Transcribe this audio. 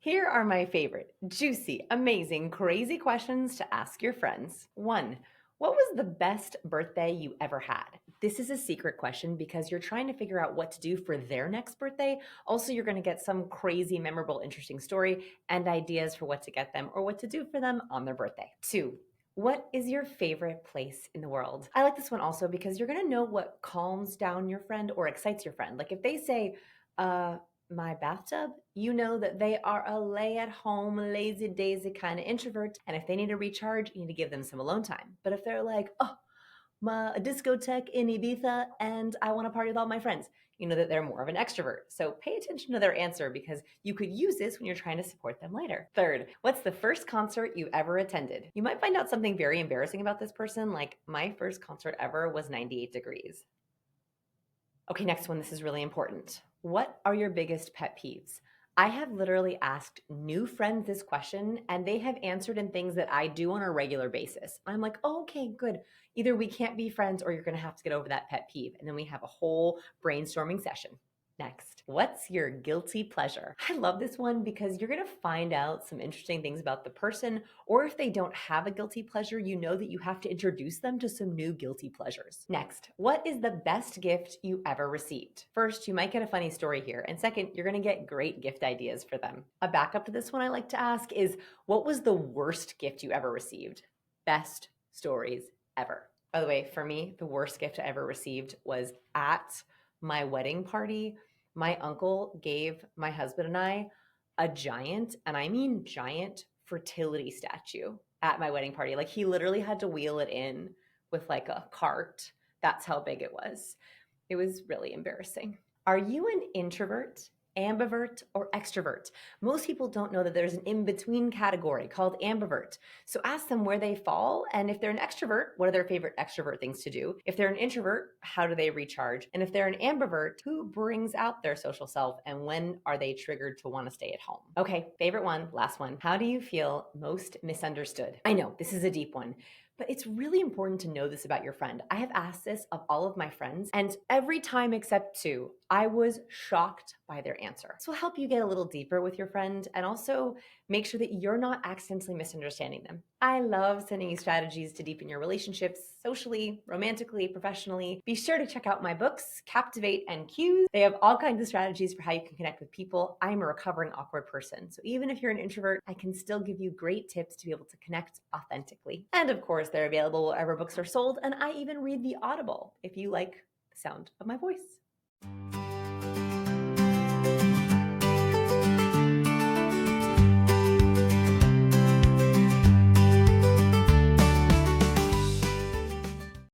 Here are my favorite, juicy, amazing, crazy questions to ask your friends. 1. What was the best birthday you ever had? This is a secret question because you're trying to figure out what to do for their next birthday. Also, you're going to get some crazy, memorable, interesting story and ideas for what to get them or what to do for them on their birthday. 2. What is your favorite place in the world? I like this one also because you're going to know what calms down your friend or excites your friend. Like if they say, my bathtub, you know that they are a lay at home, lazy daisy kind of introvert. And if they need to recharge, you need to give them some alone time. But if they're like, oh, a discotheque in Ibiza and I want to party with all my friends, you know that they're more of an extrovert. So pay attention to their answer because you could use this when you're trying to support them later. 3rd, what's the first concert you ever attended? You might find out something very embarrassing about this person, like my first concert ever was 98 Degrees. Okay, next one. This is really important. What are your biggest pet peeves? I have literally asked new friends this question and they have answered in things that I do on a regular basis. I'm like, oh, okay, good. Either we can't be friends or you're going to have to get over that pet peeve. And then we have a whole brainstorming session. Next, what's your guilty pleasure? I love this one because you're going to find out some interesting things about the person, or if they don't have a guilty pleasure, you know that you have to introduce them to some new guilty pleasures. Next, what is the best gift you ever received? First, you might get a funny story here, and second, you're going to get great gift ideas for them. A backup to this one I like to ask is, what was the worst gift you ever received? Best stories ever. By the way, for me, the worst gift I ever received was at my wedding party. My uncle gave my husband and I a giant, and I mean giant, fertility statue at my wedding party. Like he literally had to wheel it in with like a cart. That's how big it was. It was really embarrassing. Are you an introvert, ambivert, or extrovert? Most people don't know that there's an in-between category called ambivert. So ask them where they fall, and if they're an extrovert, what are their favorite extrovert things to do? If they're an introvert, how do they recharge? And if they're an ambivert, who brings out their social self, and when are they triggered to want to stay at home? Okay, favorite one, last one. How do you feel most misunderstood? I know, this is a deep one. But it's really important to know this about your friend. I have asked this of all of my friends, and every time except 2, I was shocked by their answer. This will help you get a little deeper with your friend and also make sure that you're not accidentally misunderstanding them. I love sending you strategies to deepen your relationships socially, romantically, professionally. Be sure to check out my books, Captivate and Cues. They have all kinds of strategies for how you can connect with people. I'm a recovering awkward person, so even if you're an introvert, I can still give you great tips to be able to connect authentically. And of course, they're available wherever books are sold, and I even read the Audible if you like the sound of my voice.